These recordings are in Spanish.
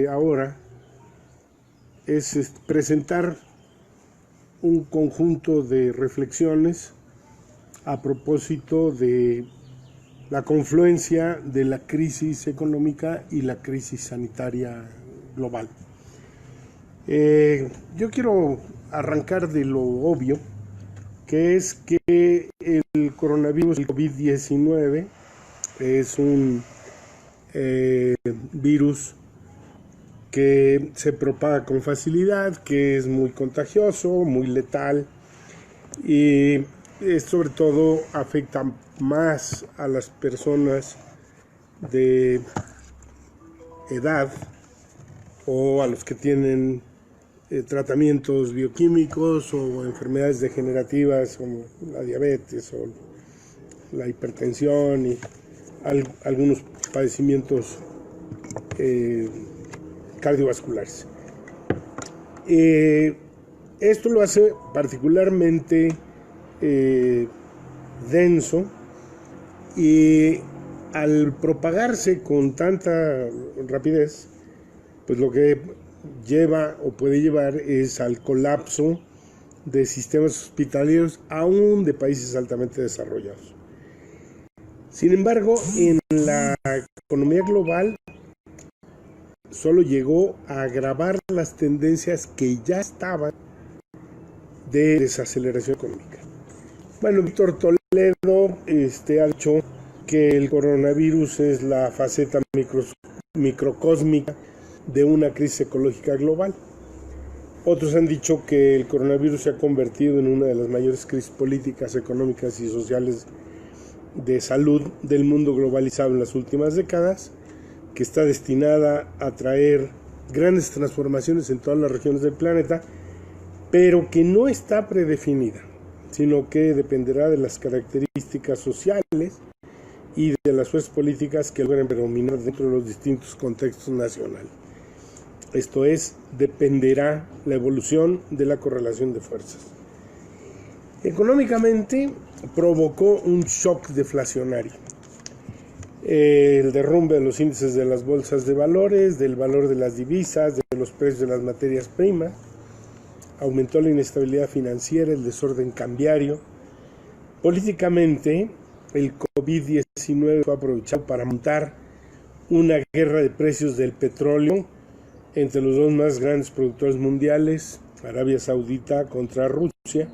ahora es presentar un conjunto de reflexiones a propósito de la confluencia de la crisis económica y la crisis sanitaria global. Yo quiero arrancar de lo obvio, que es que el coronavirus, el COVID-19, es un virus que se propaga con facilidad, que es muy contagioso, muy letal y sobre todo afecta más a las personas de edad o a los que tienen tratamientos bioquímicos o enfermedades degenerativas como la diabetes o la hipertensión y algunos padecimientos cardiovasculares. Esto lo hace particularmente denso, y al propagarse con tanta rapidez, pues lo que lleva o puede llevar es al colapso de sistemas hospitalarios, aún de países altamente desarrollados. Sin embargo, en la economía global solo llegó a agravar las tendencias que ya estaban de desaceleración económica. Bueno, Víctor Toledo ha dicho que el coronavirus es la faceta microcósmica de una crisis ecológica global. Otros han dicho que el coronavirus se ha convertido en una de las mayores crisis políticas, económicas y sociales de salud del mundo globalizado en las últimas décadas, que está destinada a traer grandes transformaciones en todas las regiones del planeta, pero que no está predefinida, sino que dependerá de las características sociales y de las fuerzas políticas que logren predominar dentro de los distintos contextos nacionales. Esto es, dependerá la evolución de la correlación de fuerzas. Económicamente provocó un shock deflacionario. El derrumbe de los índices de las bolsas de valores, del valor de las divisas, de los precios de las materias primas, aumentó la inestabilidad financiera, el desorden cambiario. Políticamente, el COVID-19 fue aprovechado para montar una guerra de precios del petróleo entre los dos más grandes productores mundiales, Arabia Saudita contra Rusia,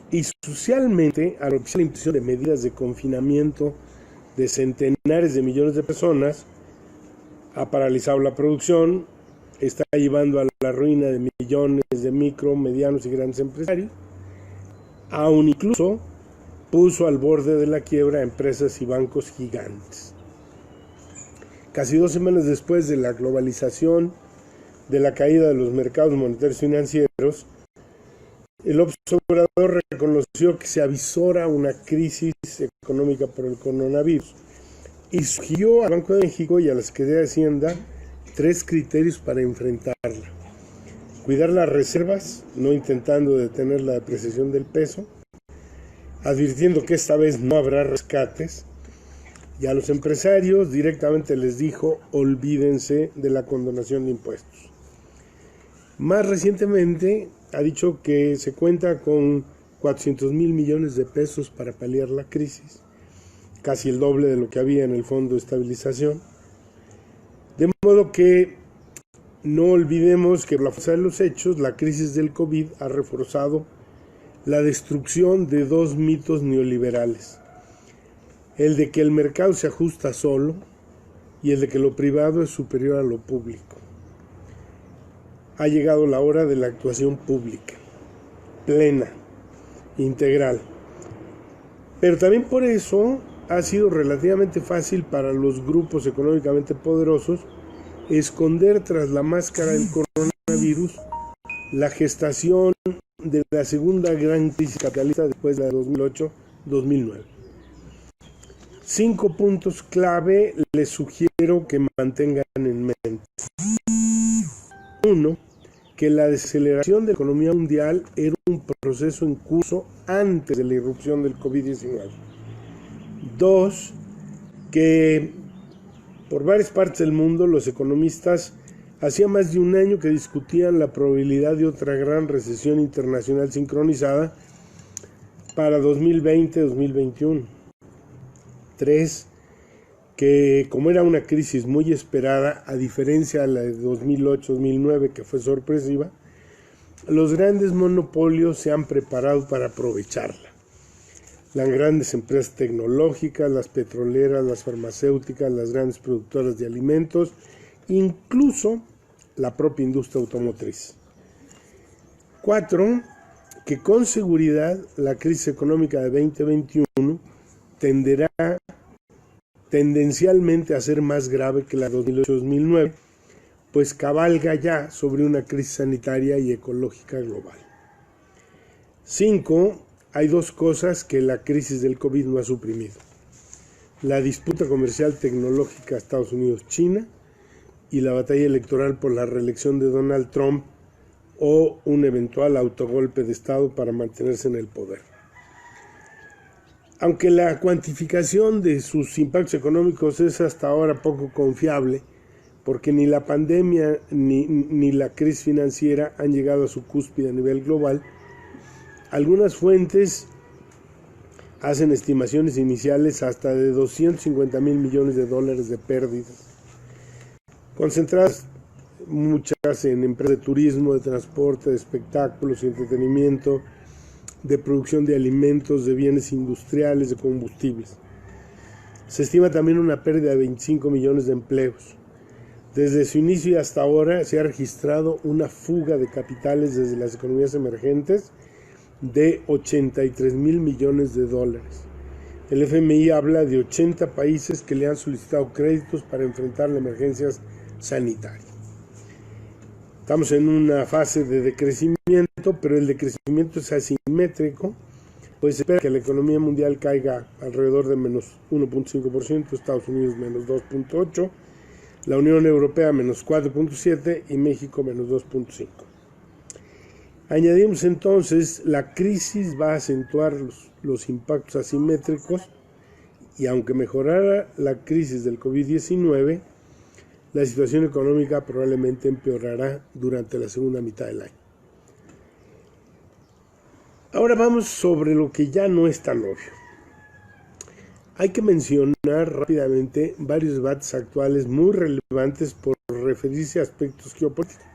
y socialmente, al propiciar la imposición de medidas de confinamiento de centenares de millones de personas, ha paralizado la producción, está llevando a la ruina de millones de micro, medianos y grandes empresarios, aún incluso puso al borde de la quiebra a empresas y bancos gigantes. Casi 2 semanas después de la globalización, de la caída de los mercados monetarios y financieros, el observador reconoció que se avisora una crisis económica por el coronavirus y sugirió al Banco de México y a la Secretaría de Hacienda 3 criterios para enfrentarla: cuidar las reservas, no intentando detener la depreciación del peso, advirtiendo que esta vez no habrá rescates, y a los empresarios directamente les dijo: olvídense de la condonación de impuestos. Más recientemente ha dicho que se cuenta con 400,000 millones de pesos para paliar la crisis, casi el doble de lo que había en el Fondo de Estabilización. De modo que no olvidemos que por la fuerza de los hechos, la crisis del COVID ha reforzado la destrucción de 2 mitos neoliberales: el de que el mercado se ajusta solo y el de que lo privado es superior a lo público. Ha llegado la hora de la actuación pública, plena, integral. Pero también por eso ha sido relativamente fácil para los grupos económicamente poderosos esconder tras la máscara del coronavirus la gestación de la segunda gran crisis capitalista después de la 2008-2009. 5 puntos clave les sugiero que mantengan en mente. 1. Que la desaceleración de la economía mundial era un proceso en curso antes de la irrupción del COVID-19. 2. Que Por varias partes del mundo, los economistas hacía más de un año que discutían la probabilidad de otra gran recesión internacional sincronizada para 2020-2021. 3. Que como era una crisis muy esperada, a diferencia de la de 2008-2009, que fue sorpresiva, los grandes monopolios se han preparado para aprovecharla. Las grandes empresas tecnológicas, las petroleras, las farmacéuticas, las grandes productoras de alimentos, incluso la propia industria automotriz. 4. Que con seguridad la crisis económica de 2021 tenderá tendencialmente a ser más grave que la de 2008-2009, pues cabalga ya sobre una crisis sanitaria y ecológica global. 5. Hay dos cosas que la crisis del COVID no ha suprimido: la disputa comercial tecnológica Estados Unidos-China y la batalla electoral por la reelección de Donald Trump o un eventual autogolpe de Estado para mantenerse en el poder. Aunque la cuantificación de sus impactos económicos es hasta ahora poco confiable, porque ni la pandemia ni la crisis financiera han llegado a su cúspide a nivel global, algunas fuentes hacen estimaciones iniciales hasta de 250,000 millones de dólares de pérdidas, concentradas muchas en empresas de turismo, de transporte, de espectáculos y entretenimiento, de producción de alimentos, de bienes industriales, de combustibles. Se estima también una pérdida de 25 millones de empleos. Desde su inicio y hasta ahora se ha registrado una fuga de capitales desde las economías emergentes de 83,000 millones de dólares. El FMI habla de 80 países que le han solicitado créditos para enfrentar la emergencia sanitaria. Estamos en una fase de decrecimiento, pero el decrecimiento es asimétrico, pues se espera que la economía mundial caiga alrededor de menos 1.5%, Estados Unidos menos 2.8%, la Unión Europea menos 4.7% y México menos 2.5%. Añadimos entonces, la crisis va a acentuar los impactos asimétricos y aunque mejorara la crisis del COVID-19, la situación económica probablemente empeorará durante la segunda mitad del año. Ahora vamos sobre lo que ya no es tan obvio. Hay que mencionar rápidamente varios debates actuales muy relevantes por referirse a aspectos geopolíticos.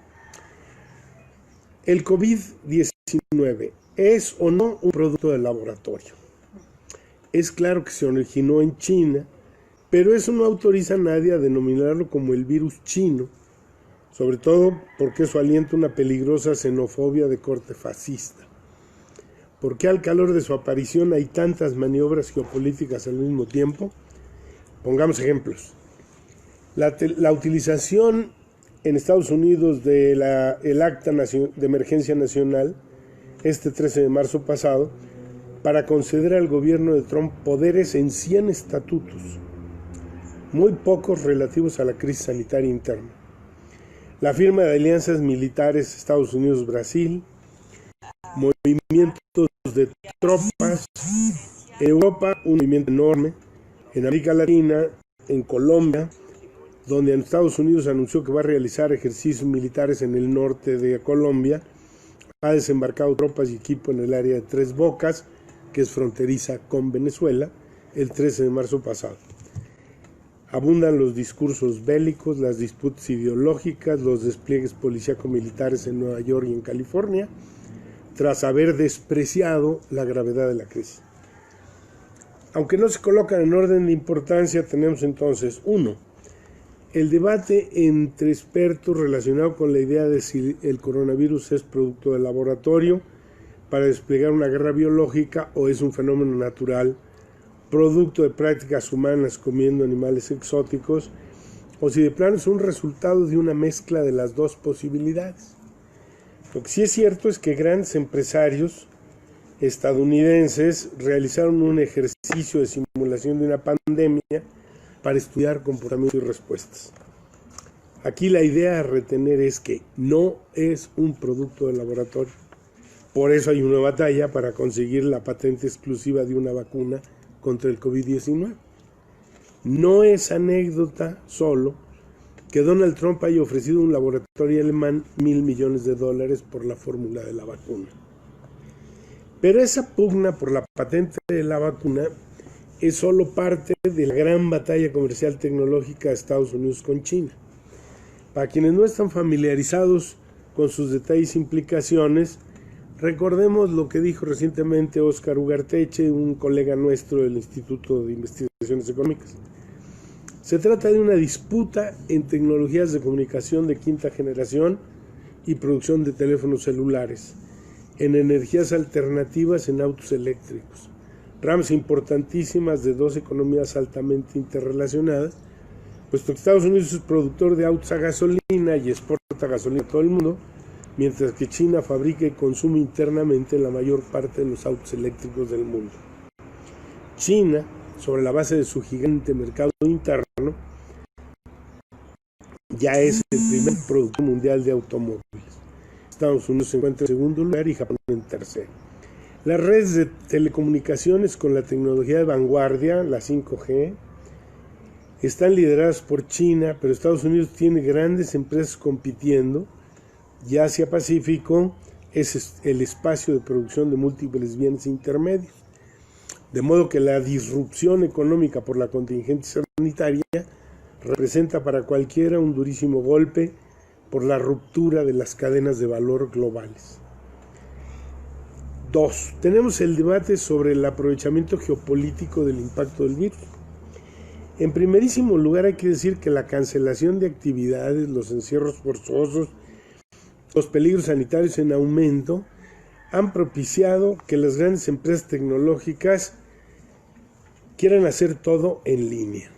¿El COVID-19 es o no un producto del laboratorio? Es claro que se originó en China, pero eso no autoriza a nadie a denominarlo como el virus chino, sobre todo porque eso alienta una peligrosa xenofobia de corte fascista. ¿Por qué al calor de su aparición hay tantas maniobras geopolíticas al mismo tiempo? Pongamos ejemplos. La utilización en Estados Unidos del Acta de Emergencia Nacional, este 13 de marzo pasado, para conceder al gobierno de Trump poderes en 100 estatutos, muy pocos relativos a la crisis sanitaria interna. La firma de alianzas militares Estados Unidos-Brasil, movimientos de tropas, en Europa un movimiento enorme, en América Latina, en Colombia, donde en Estados Unidos anunció que va a realizar ejercicios militares en el norte de Colombia, ha desembarcado tropas y equipo en el área de Tres Bocas, que es fronteriza con Venezuela, el 13 de marzo pasado. Abundan los discursos bélicos, las disputas ideológicas, los despliegues policíaco-militares en Nueva York y en California, tras haber despreciado la gravedad de la crisis. Aunque no se colocan en orden de importancia, tenemos entonces 1. El debate entre expertos relacionado con la idea de si el coronavirus es producto del laboratorio para desplegar una guerra biológica o es un fenómeno natural, producto de prácticas humanas comiendo animales exóticos, o si de plano es un resultado de una mezcla de las dos posibilidades. Lo que sí es cierto es que grandes empresarios estadounidenses realizaron un ejercicio de simulación de una pandemia para estudiar comportamiento y respuestas. Aquí la idea a retener es que no es un producto del laboratorio. Por eso hay una batalla para conseguir la patente exclusiva de una vacuna contra el COVID-19. No es anécdota solo que Donald Trump haya ofrecido a un laboratorio alemán $1,000 millones por la fórmula de la vacuna. Pero esa pugna por la patente de la vacuna es solo parte de la gran batalla comercial tecnológica de Estados Unidos con China. Para quienes no están familiarizados con sus detalles e implicaciones, recordemos lo que dijo recientemente Óscar Ugarteche, un colega nuestro del Instituto de Investigaciones Económicas. Se trata de una disputa en tecnologías de comunicación de quinta generación y producción de teléfonos celulares, en energías alternativas en autos eléctricos, ramas importantísimas de dos economías altamente interrelacionadas, puesto que Estados Unidos es productor de autos a gasolina y exporta gasolina a todo el mundo, mientras que China fabrica y consume internamente la mayor parte de los autos eléctricos del mundo. China, sobre la base de su gigante mercado interno, ya es el primer productor mundial de automóviles. Estados Unidos se encuentra en segundo lugar y Japón en tercero. Las redes de telecomunicaciones con la tecnología de vanguardia, la 5G, están lideradas por China, pero Estados Unidos tiene grandes empresas compitiendo y Asia-Pacífico es el espacio de producción de múltiples bienes intermedios. De modo que la disrupción económica por la contingencia sanitaria representa para cualquiera un durísimo golpe por la ruptura de las cadenas de valor globales. 2. Tenemos el debate sobre el aprovechamiento geopolítico del impacto del virus. En primerísimo lugar hay que decir que la cancelación de actividades, los encierros forzosos, los peligros sanitarios en aumento han propiciado que las grandes empresas tecnológicas quieran hacer todo en línea: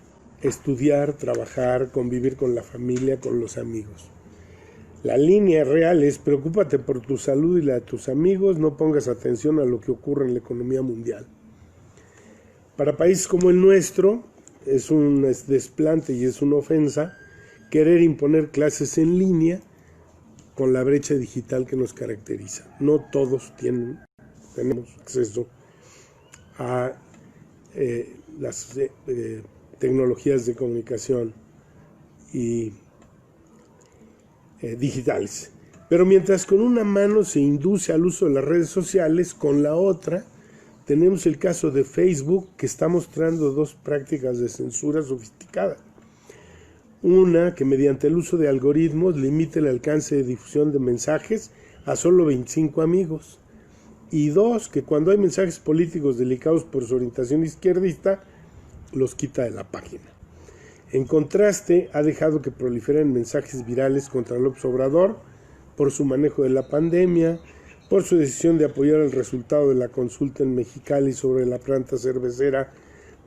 estudiar, trabajar, convivir con la familia, con los amigos. La línea real es: preocúpate por tu salud y la de tus amigos, no pongas atención a lo que ocurre en la economía mundial. Para países como el nuestro es un desplante y es una ofensa querer imponer clases en línea con la brecha digital que nos caracteriza. No todos tenemos acceso a las tecnologías de comunicación y digitales. Pero mientras con una mano se induce al uso de las redes sociales, con la otra tenemos el caso de Facebook, que está mostrando dos prácticas de censura sofisticadas. Una, que mediante el uso de algoritmos limita el alcance de difusión de mensajes a solo 25 amigos. Y dos, que cuando hay mensajes políticos delicados por su orientación izquierdista, los quita de la página. En contraste, ha dejado que proliferen mensajes virales contra López Obrador por su manejo de la pandemia, por su decisión de apoyar el resultado de la consulta en Mexicali sobre la planta cervecera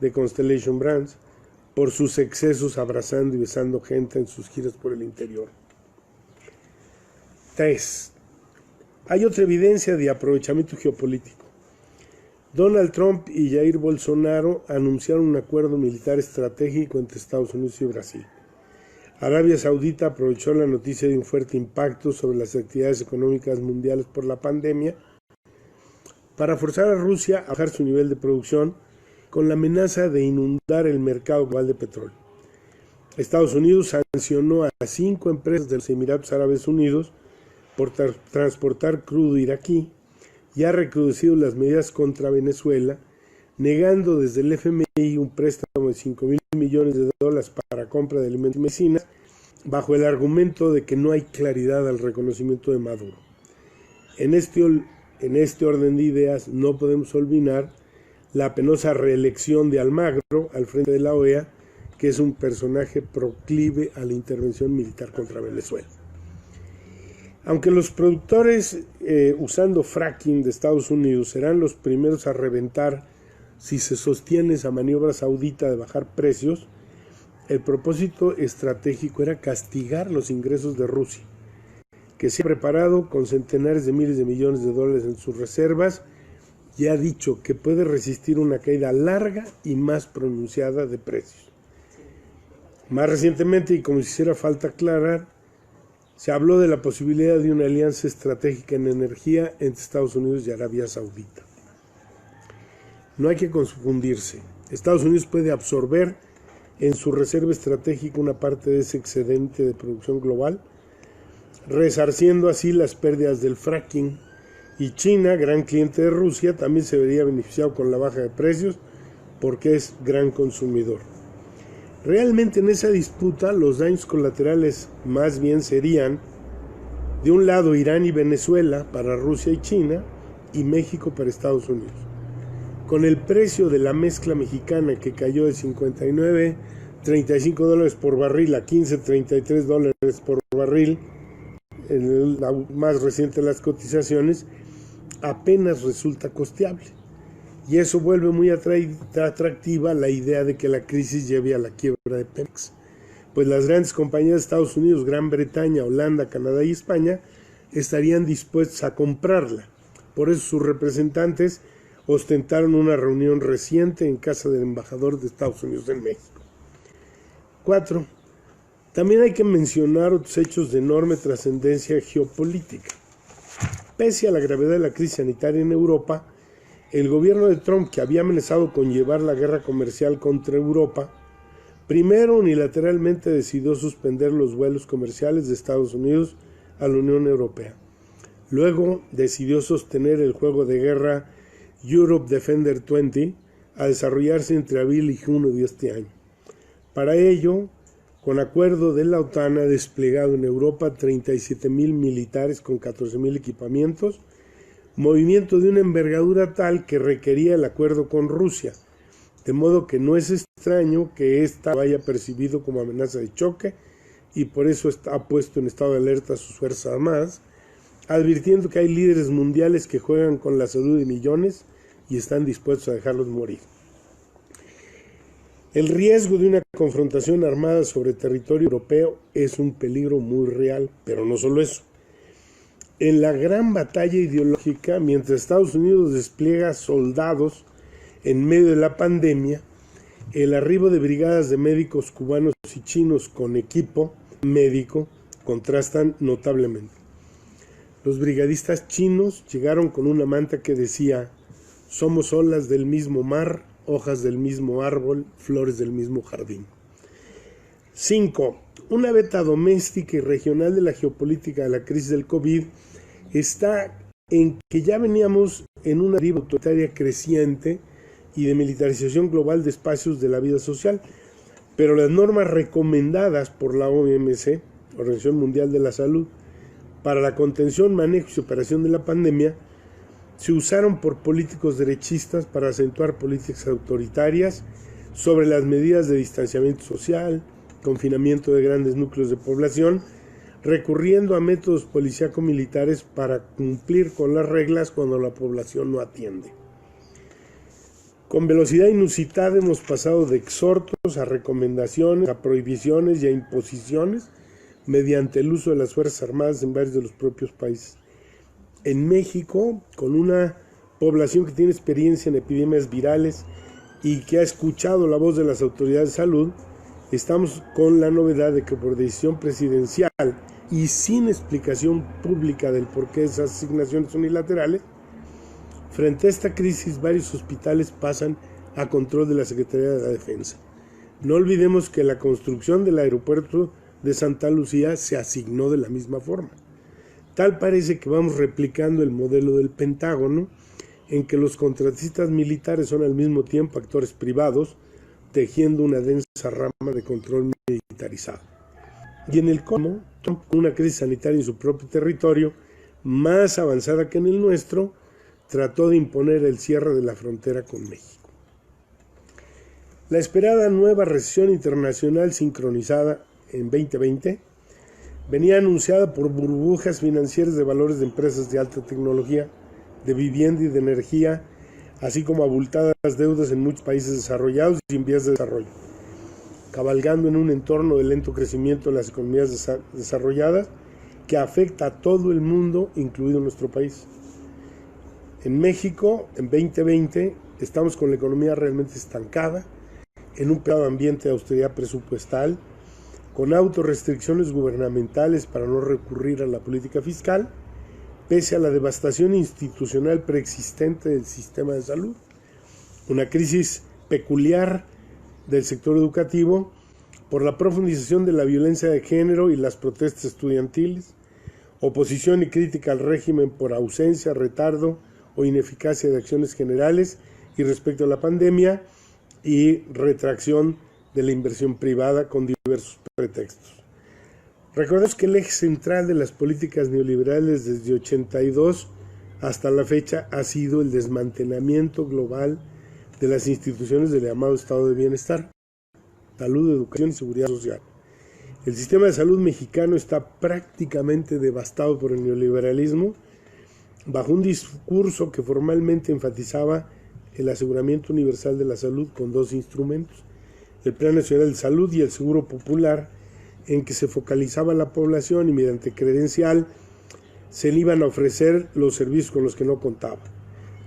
de Constellation Brands, por sus excesos abrazando y besando gente en sus giras por el interior. 3. Hay otra evidencia de aprovechamiento geopolítico. Donald Trump y Jair Bolsonaro anunciaron un acuerdo militar estratégico entre Estados Unidos y Brasil. Arabia Saudita aprovechó la noticia de un fuerte impacto sobre las actividades económicas mundiales por la pandemia para forzar a Rusia a bajar su nivel de producción con la amenaza de inundar el mercado global de petróleo. Estados Unidos sancionó a 5 empresas de los Emiratos Árabes Unidos por transportar crudo iraquí y ha recrudecido las medidas contra Venezuela, negando desde el FMI un préstamo de $5,000 millones para compra de alimentos y medicinas, bajo el argumento de que no hay claridad al reconocimiento de Maduro. En este orden de ideas no podemos olvidar la penosa reelección de Almagro al frente de la OEA, que es un personaje proclive a la intervención militar contra Venezuela. Aunque los productores usando fracking de Estados Unidos serán los primeros a reventar si se sostiene esa maniobra saudita de bajar precios, el propósito estratégico era castigar los ingresos de Rusia, que se ha preparado con centenares de miles de millones de dólares en sus reservas y ha dicho que puede resistir una caída larga y más pronunciada de precios. Más recientemente, y como si hiciera falta aclarar, se habló de la posibilidad de una alianza estratégica en energía entre Estados Unidos y Arabia Saudita. No hay que confundirse. Estados Unidos puede absorber en su reserva estratégica una parte de ese excedente de producción global, resarciendo así las pérdidas del fracking. Y China, gran cliente de Rusia, también se vería beneficiado con la baja de precios porque es gran consumidor. Realmente en esa disputa los daños colaterales más bien serían, de un lado, Irán y Venezuela para Rusia y China, y México para Estados Unidos. Con el precio de la mezcla mexicana que cayó de $59.35 por barril a $15.33 por barril, en la más reciente de las cotizaciones, apenas resulta costeable. Y eso vuelve muy atractiva la idea de que la crisis lleve a la quiebra de Pemex, pues las grandes compañías de Estados Unidos, Gran Bretaña, Holanda, Canadá y España estarían dispuestas a comprarla. Por eso sus representantes ostentaron una reunión reciente en casa del embajador de Estados Unidos en México. 4. También hay que mencionar otros hechos de enorme trascendencia geopolítica. Pese a la gravedad de la crisis sanitaria en Europa, el gobierno de Trump, que había amenazado con llevar la guerra comercial contra Europa, primero unilateralmente decidió suspender los vuelos comerciales de Estados Unidos a la Unión Europea. Luego decidió sostener el juego de guerra Europe Defender 20 a desarrollarse entre abril y junio de este año. Para ello, con acuerdo de la OTAN, ha desplegado en Europa 37,000 militares con 14,000 equipamientos, movimiento de una envergadura tal que requería el acuerdo con Rusia, de modo que no es extraño que ésta lo haya percibido como amenaza de choque y por eso ha puesto en estado de alerta a sus Fuerzas Armadas, advirtiendo que hay líderes mundiales que juegan con la salud de millones y están dispuestos a dejarlos morir. El riesgo de una confrontación armada sobre territorio europeo es un peligro muy real, pero no solo eso. En la gran batalla ideológica, mientras Estados Unidos despliega soldados en medio de la pandemia, el arribo de brigadas de médicos cubanos y chinos con equipo médico contrastan notablemente. Los brigadistas chinos llegaron con una manta que decía: somos olas del mismo mar, hojas del mismo árbol, flores del mismo jardín. 5. Una beta doméstica y regional de la geopolítica de la crisis del COVID está en que ya veníamos en una deriva autoritaria creciente y de militarización global de espacios de la vida social, pero las normas recomendadas por la OMS, Organización Mundial de la Salud, para la contención, manejo y operación de la pandemia, se usaron por políticos derechistas para acentuar políticas autoritarias sobre las medidas de distanciamiento social, confinamiento de grandes núcleos de población, recurriendo a métodos policíaco-militares para cumplir con las reglas cuando la población no atiende. Con velocidad inusitada hemos pasado de exhortos a recomendaciones, a prohibiciones y a imposiciones mediante el uso de las Fuerzas Armadas en varios de los propios países. En México, con una población que tiene experiencia en epidemias virales y que ha escuchado la voz de las autoridades de salud, estamos con la novedad de que por decisión presidencial y sin explicación pública del porqué de esas asignaciones unilaterales, frente a esta crisis varios hospitales pasan a control de la Secretaría de la Defensa. No olvidemos que la construcción del aeropuerto de Santa Lucía se asignó de la misma forma. Tal parece que vamos replicando el modelo del Pentágono, en que los contratistas militares son al mismo tiempo actores privados, tejiendo una densa rama de control militarizado. Y en el colmo, con una crisis sanitaria en su propio territorio, más avanzada que en el nuestro, trató de imponer el cierre de la frontera con México. La esperada nueva recesión internacional sincronizada en 2020 venía anunciada por burbujas financieras de valores de empresas de alta tecnología, de vivienda y de energía, así como abultadas deudas en muchos países desarrollados y en vías de desarrollo, cabalgando en un entorno de lento crecimiento de las economías desarrolladas que afecta a todo el mundo, incluido nuestro país. En México, en 2020, estamos con la economía realmente estancada, en un peor ambiente de austeridad presupuestal, con autorrestricciones gubernamentales para no recurrir a la política fiscal, pese a la devastación institucional preexistente del sistema de salud. Una crisis peculiar del sector educativo, por la profundización de la violencia de género y las protestas estudiantiles, oposición y crítica al régimen por ausencia, retardo o ineficacia de acciones generales y respecto a la pandemia, y retracción de la inversión privada con diversos pretextos. Recordemos que el eje central de las políticas neoliberales desde 82 hasta la fecha ha sido el desmantelamiento global de las instituciones del llamado estado de bienestar, salud, educación y seguridad social. El sistema de salud mexicano está prácticamente devastado por el neoliberalismo, bajo un discurso que formalmente enfatizaba el aseguramiento universal de la salud con dos instrumentos, el Plan Nacional de Salud y el Seguro Popular, en que se focalizaba la población y mediante credencial se le iban a ofrecer los servicios con los que no contaba,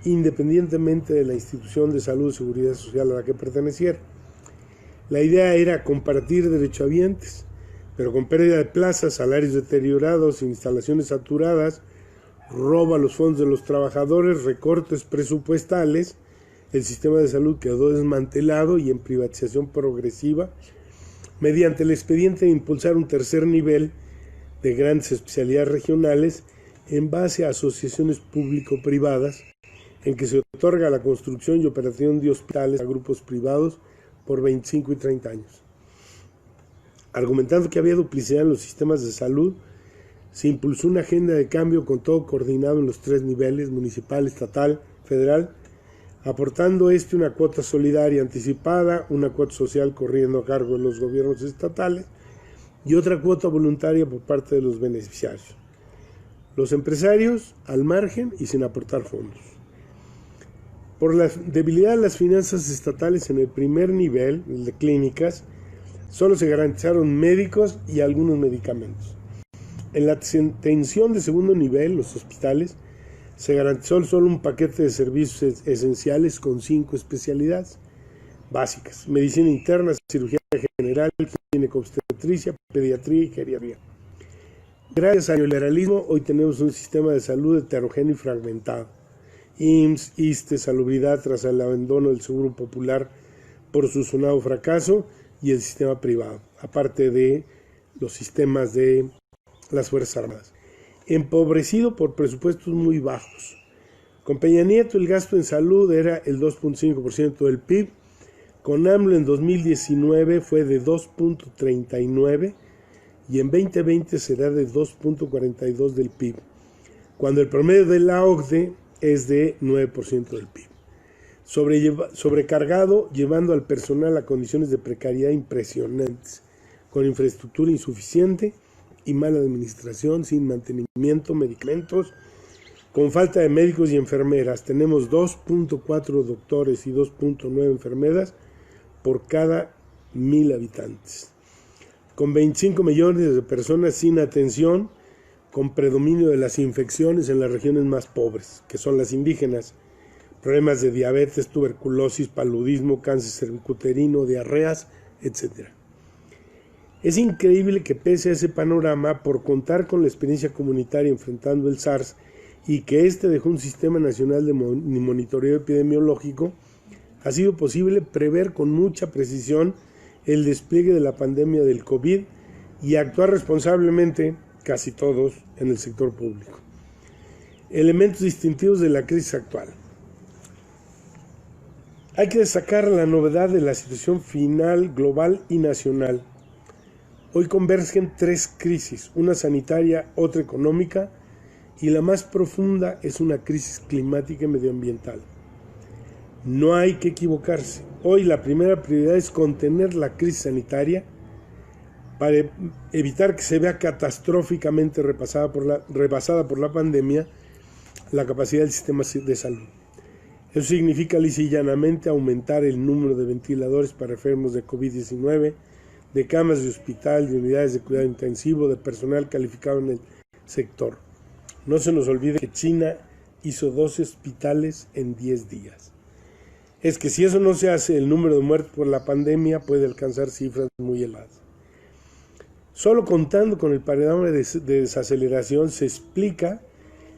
independientemente de la institución de salud y seguridad social a la que perteneciera. La idea era compartir derechohabientes, pero con pérdida de plazas, salarios deteriorados, instalaciones saturadas, robo a los fondos de los trabajadores, recortes presupuestales. El sistema de salud quedó desmantelado y en privatización progresiva, mediante el expediente de impulsar un tercer nivel de grandes especialidades regionales en base a asociaciones público-privadas, en que se otorga la construcción y operación de hospitales a grupos privados por 25 y 30 años. Argumentando que había duplicidad en los sistemas de salud, se impulsó una agenda de cambio con todo coordinado en los tres niveles, municipal, estatal, federal, aportando una cuota solidaria anticipada, una cuota social corriendo a cargo de los gobiernos estatales y otra cuota voluntaria por parte de los beneficiarios. Los empresarios al margen y sin aportar fondos. Por la debilidad de las finanzas estatales en el primer nivel, el de clínicas, solo se garantizaron médicos y algunos medicamentos. En la atención de segundo nivel, los hospitales, se garantizó solo un paquete de servicios esenciales con 5 especialidades básicas: medicina interna, cirugía general, ginecobstetricia, pediatría y geriatría. Gracias al neoliberalismo, hoy tenemos un sistema de salud heterogéneo y fragmentado. IMSS, ISSSTE, salubridad tras el abandono del Seguro Popular por su sonado fracaso y el sistema privado, aparte de los sistemas de las Fuerzas Armadas. Empobrecido por presupuestos muy bajos. Con Peña Nieto el gasto en salud era el 2.5% del PIB, con AMLO en 2019 fue de 2.39% y en 2020 será de 2.42% del PIB, cuando el promedio de la OCDE es de 9% del PIB. Sobrecargado, llevando al personal a condiciones de precariedad impresionantes, con infraestructura insuficiente y mala administración, sin mantenimiento, medicamentos, con falta de médicos y enfermeras. Tenemos 2.4 doctores y 2.9 enfermeras por cada 1,000 habitantes. Con 25 millones de personas sin atención, con predominio de las infecciones en las regiones más pobres, que son las indígenas, problemas de diabetes, tuberculosis, paludismo, cáncer cervicuterino, diarreas, etc. Es increíble que pese a ese panorama, por contar con la experiencia comunitaria enfrentando el SARS y que dejó un sistema nacional de monitoreo epidemiológico, ha sido posible prever con mucha precisión el despliegue de la pandemia del COVID y actuar responsablemente, casi todos, en el sector público. Elementos distintivos de la crisis actual. Hay que destacar la novedad de la situación final, global y nacional. Hoy convergen 3 crisis, una sanitaria, otra económica y la más profunda es una crisis climática y medioambiental. No hay que equivocarse. Hoy la primera prioridad es contener la crisis sanitaria para evitar que se vea catastróficamente rebasada por la pandemia la capacidad del sistema de salud. Eso significa lisa y llanamente aumentar el número de ventiladores para enfermos de COVID-19, de camas de hospital, de unidades de cuidado intensivo, de personal calificado en el sector. No se nos olvide que China hizo 12 hospitales en 10 días. Es que si eso no se hace, el número de muertos por la pandemia puede alcanzar cifras muy elevadas. Solo contando con el panorama de desaceleración se explica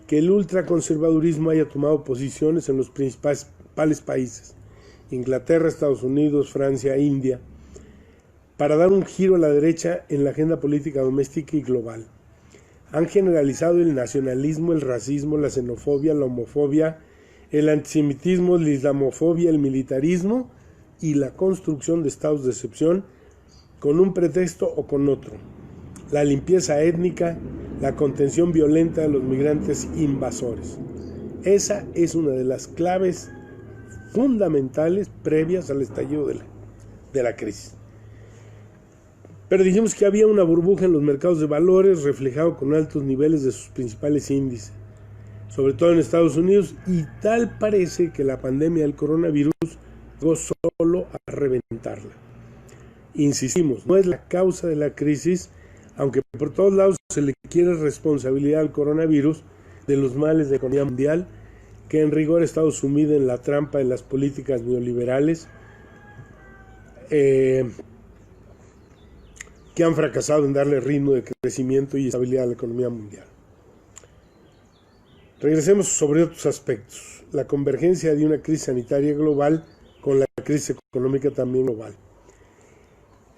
que el ultraconservadurismo haya tomado posiciones en los principales países Inglaterra, Estados Unidos, Francia, India, para dar un giro a la derecha en la agenda política doméstica y global. Han generalizado el nacionalismo, el racismo, la xenofobia, la homofobia, el antisemitismo, la islamofobia, el militarismo y la construcción de estados de excepción con un pretexto o con otro. La limpieza étnica, la contención violenta de los migrantes invasores. Esa es una de las claves fundamentales previas al estallido de la crisis. Pero dijimos que había una burbuja en los mercados de valores reflejado con altos niveles de sus principales índices, sobre todo en Estados Unidos, y tal parece que la pandemia del coronavirus llegó solo a reventarla. Insistimos, no es la causa de la crisis, aunque por todos lados se le quiere responsabilidad al coronavirus de los males de la economía mundial, que en rigor ha estado sumida en la trampa de las políticas neoliberales, que han fracasado en darle ritmo de crecimiento y estabilidad a la economía mundial. Regresemos sobre otros aspectos. La convergencia de una crisis sanitaria global con la crisis económica también global.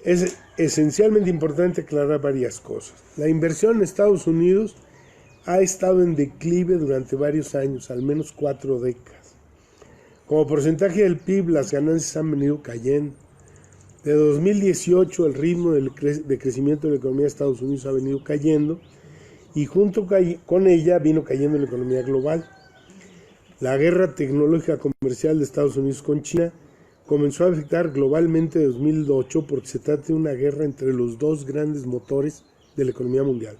Es esencialmente importante aclarar varias cosas. La inversión en Estados Unidos ha estado en declive durante varios años, al menos 4 décadas. Como porcentaje del PIB, las ganancias han venido cayendo. De 2018 el ritmo de crecimiento de la economía de Estados Unidos ha venido cayendo y junto con ella vino cayendo la economía global. La guerra tecnológica comercial de Estados Unidos con China comenzó a afectar globalmente en 2008 porque se trata de una guerra entre los dos grandes motores de la economía mundial.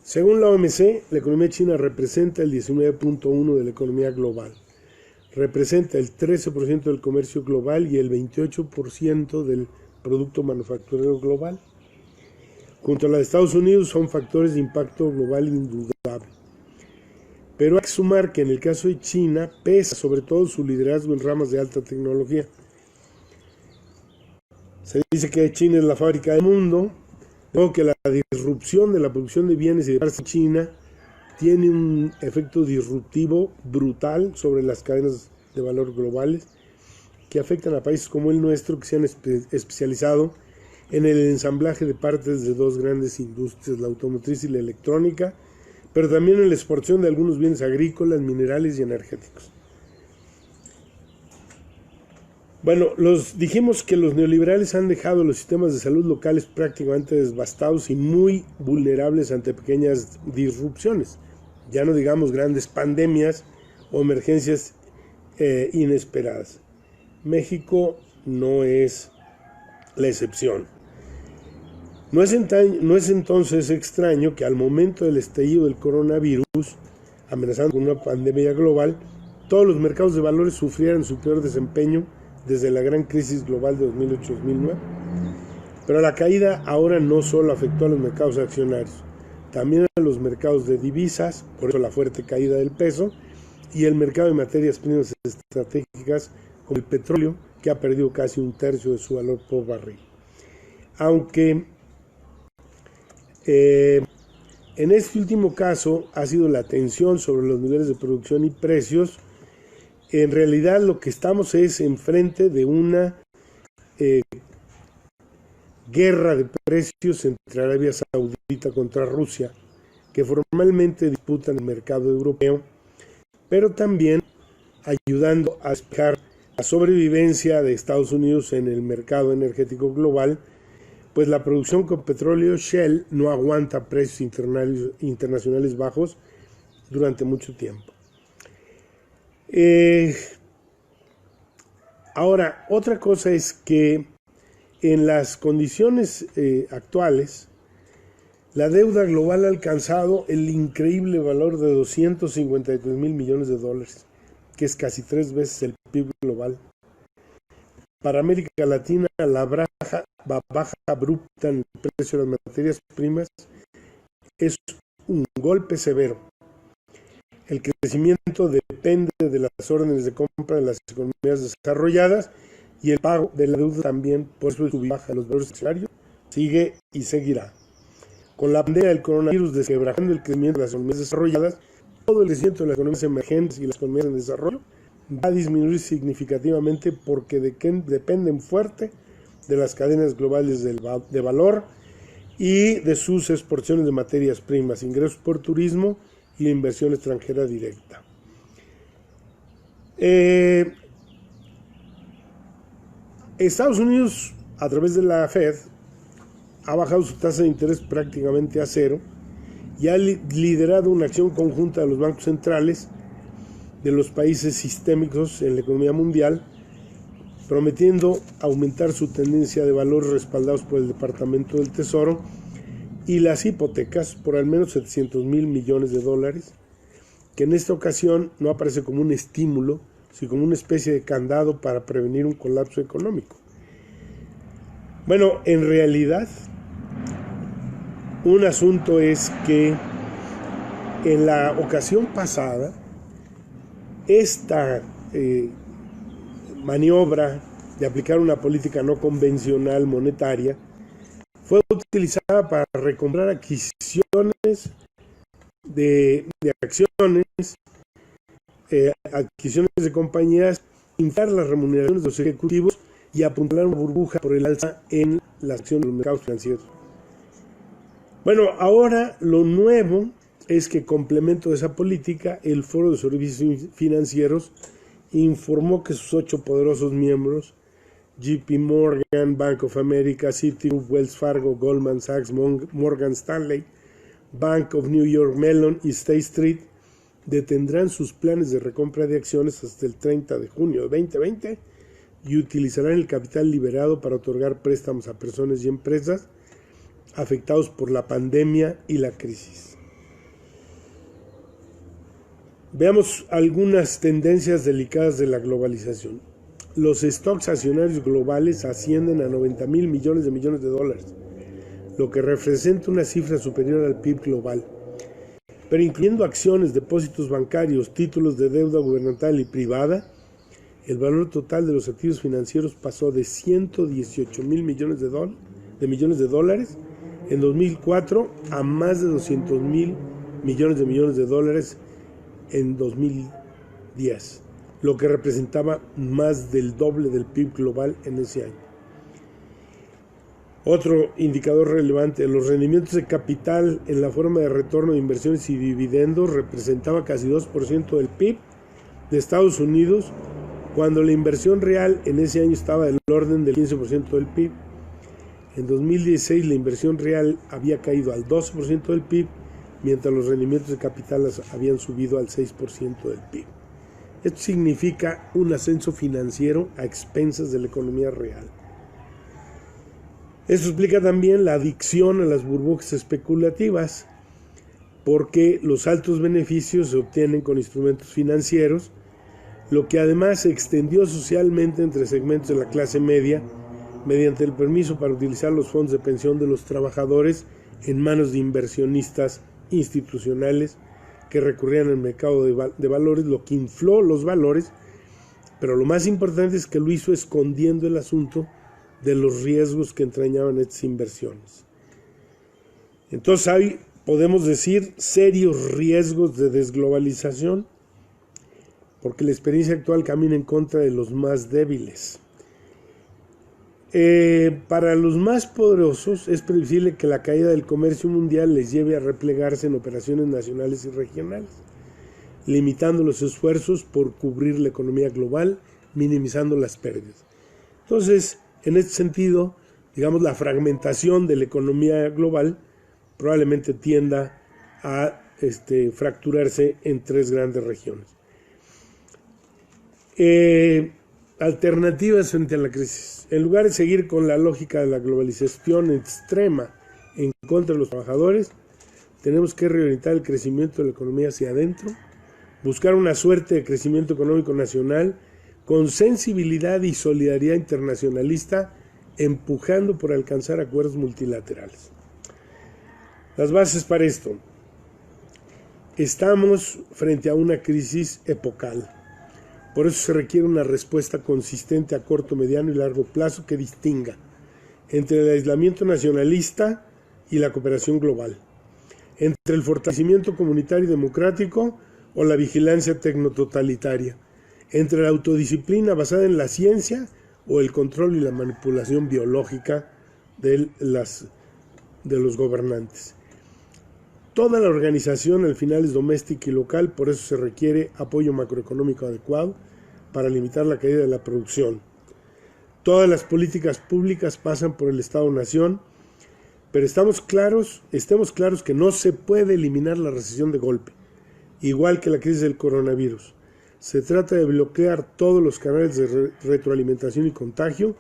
Según la OMC, la economía china representa el 19.1% de la economía global. Representa el 13% del comercio global y el 28% del producto manufacturero global. Junto a la de Estados Unidos son factores de impacto global indudable. Pero hay que sumar que en el caso de China pesa sobre todo su liderazgo en ramas de alta tecnología. Se dice que China es la fábrica del mundo, o que la disrupción de la producción de bienes y de partes en China tiene un efecto disruptivo brutal sobre las cadenas de valor globales que afectan a países como el nuestro, que se han especializado en el ensamblaje de partes de dos grandes industrias, la automotriz y la electrónica, pero también en la exportación de algunos bienes agrícolas, minerales y energéticos. Bueno, dijimos que los neoliberales han dejado los sistemas de salud locales prácticamente devastados y muy vulnerables ante pequeñas disrupciones. Ya no digamos grandes pandemias o emergencias inesperadas. México no es la excepción. No es entonces extraño que al momento del estallido del coronavirus, amenazando con una pandemia global, todos los mercados de valores sufrieran su peor desempeño desde la gran crisis global de 2008-2009. Pero la caída ahora no solo afectó a los mercados accionarios, también a los mercados de divisas, por eso la fuerte caída del peso, y el mercado de materias primas estratégicas como el petróleo, que ha perdido casi un tercio de su valor por barril. Aunque en este último caso ha sido la tensión sobre los niveles de producción y precios, en realidad lo que estamos es enfrente de una guerra de precios entre Arabia Saudita contra Rusia, que formalmente disputan el mercado europeo, pero también ayudando a despejar la sobrevivencia de Estados Unidos en el mercado energético global, pues la producción con petróleo Shell no aguanta precios internacionales bajos durante mucho tiempo. Ahora, otra cosa es que en las condiciones actuales, la deuda global ha alcanzado el increíble valor de 253 mil millones de dólares, que es casi 3 veces el PIB global. Para América Latina, la baja abrupta en el precio de las materias primas es un golpe severo. El crecimiento depende de las órdenes de compra de las economías desarrolladas y el pago de la deuda también, por eso su baja de los valores accionarios sigue y seguirá. Con la pandemia del coronavirus desquebrajando el crecimiento de las economías desarrolladas, todo el crecimiento de las economías emergentes y las economías en desarrollo va a disminuir significativamente porque dependen fuerte de las cadenas globales de valor y de sus exportaciones de materias primas, ingresos por turismo y la inversión extranjera directa. Estados Unidos, a través de la Fed, ha bajado su tasa de interés prácticamente a cero y ha liderado una acción conjunta de los bancos centrales de los países sistémicos en la economía mundial, prometiendo aumentar su tendencia de valor respaldados por el Departamento del Tesoro y las hipotecas por al menos $700 mil millones, que en esta ocasión no aparece como un estímulo, sino como una especie de candado para prevenir un colapso económico. Bueno, en realidad, un asunto es que en la ocasión pasada, esta maniobra de aplicar una política no convencional monetaria fue utilizada para recomprar adquisiciones de acciones, adquisiciones de compañías, inflar las remuneraciones de los ejecutivos y apuntalar una burbuja por el alza en las acciones de los mercados financieros. Bueno, ahora lo nuevo es que, complemento de esa política, el Foro de Servicios Financieros informó que sus 8 poderosos miembros, JP Morgan, Bank of America, Citigroup, Wells Fargo, Goldman Sachs, Morgan Stanley, Bank of New York Mellon y State Street, detendrán sus planes de recompra de acciones hasta el 30 de junio de 2020 y utilizarán el capital liberado para otorgar préstamos a personas y empresas afectados por la pandemia y la crisis. Veamos algunas tendencias delicadas de la globalización. Los stocks accionarios globales ascienden a $90 mil millones, lo que representa una cifra superior al PIB global. Pero incluyendo acciones, depósitos bancarios, títulos de deuda gubernamental y privada, el valor total de los activos financieros pasó de 118 mil millones de dólares en 2004 a más de 200 mil millones de dólares en 2010, lo que representaba más del doble del PIB global en ese año. Otro indicador relevante, los rendimientos de capital en la forma de retorno de inversiones y dividendos representaba casi 2% del PIB de Estados Unidos, cuando la inversión real en ese año estaba del orden del 15% del PIB. En 2016 la inversión real había caído al 12% del PIB, mientras los rendimientos de capital habían subido al 6% del PIB. Esto significa un ascenso financiero a expensas de la economía real. Esto explica también la adicción a las burbujas especulativas, porque los altos beneficios se obtienen con instrumentos financieros, lo que además se extendió socialmente entre segmentos de la clase media mediante el permiso para utilizar los fondos de pensión de los trabajadores en manos de inversionistas institucionales que recurrían al mercado de valores, lo que infló los valores, pero lo más importante es que lo hizo escondiendo el asunto de los riesgos que entrañaban estas inversiones. Entonces hay, podemos decir, serios riesgos de desglobalización, porque la experiencia actual camina en contra de los más débiles. Para los más poderosos es previsible que la caída del comercio mundial les lleve a replegarse en operaciones nacionales y regionales, limitando los esfuerzos por cubrir la economía global, minimizando las pérdidas. Entonces, en este sentido, digamos, la fragmentación de la economía global probablemente tienda a fracturarse en 3 grandes regiones. Alternativas frente a la crisis. En lugar de seguir con la lógica de la globalización extrema en contra de los trabajadores, tenemos que reorientar el crecimiento de la economía hacia adentro, buscar una suerte de crecimiento económico nacional con sensibilidad y solidaridad internacionalista, empujando por alcanzar acuerdos multilaterales. Las bases para esto. Estamos frente a una crisis epocal. Por eso se requiere una respuesta consistente a corto, mediano y largo plazo que distinga entre el aislamiento nacionalista y la cooperación global, entre el fortalecimiento comunitario y democrático o la vigilancia tecnototalitaria, entre la autodisciplina basada en la ciencia o el control y la manipulación biológica de los gobernantes. Toda la organización al final es doméstica y local, por eso se requiere apoyo macroeconómico adecuado para limitar la caída de la producción. Todas las políticas públicas pasan por el Estado-Nación, pero estemos claros que no se puede eliminar la recesión de golpe, igual que la crisis del coronavirus. Se trata de bloquear todos los canales de retroalimentación y contagio,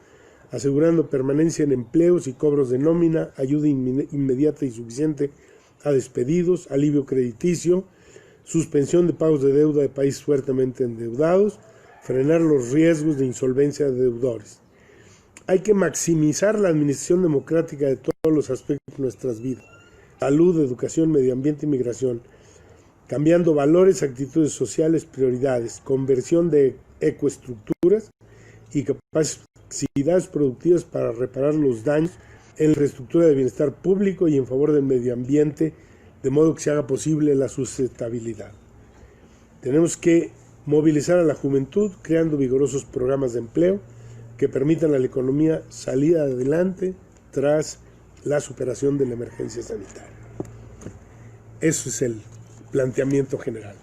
asegurando permanencia en empleos y cobros de nómina, ayuda inmediata y suficiente a despedidos, alivio crediticio, suspensión de pagos de deuda de países fuertemente endeudados, frenar los riesgos de insolvencia de deudores. Hay que maximizar la administración democrática de todos los aspectos de nuestras vidas: salud, educación, medio ambiente y migración, cambiando valores, actitudes sociales, prioridades, conversión de ecoestructuras y capacidades productivas para reparar los daños en la infraestructura de bienestar público y en favor del medio ambiente, de modo que se haga posible la sustentabilidad. Tenemos que movilizar a la juventud creando vigorosos programas de empleo que permitan a la economía salir adelante tras la superación de la emergencia sanitaria. Eso es el planteamiento general.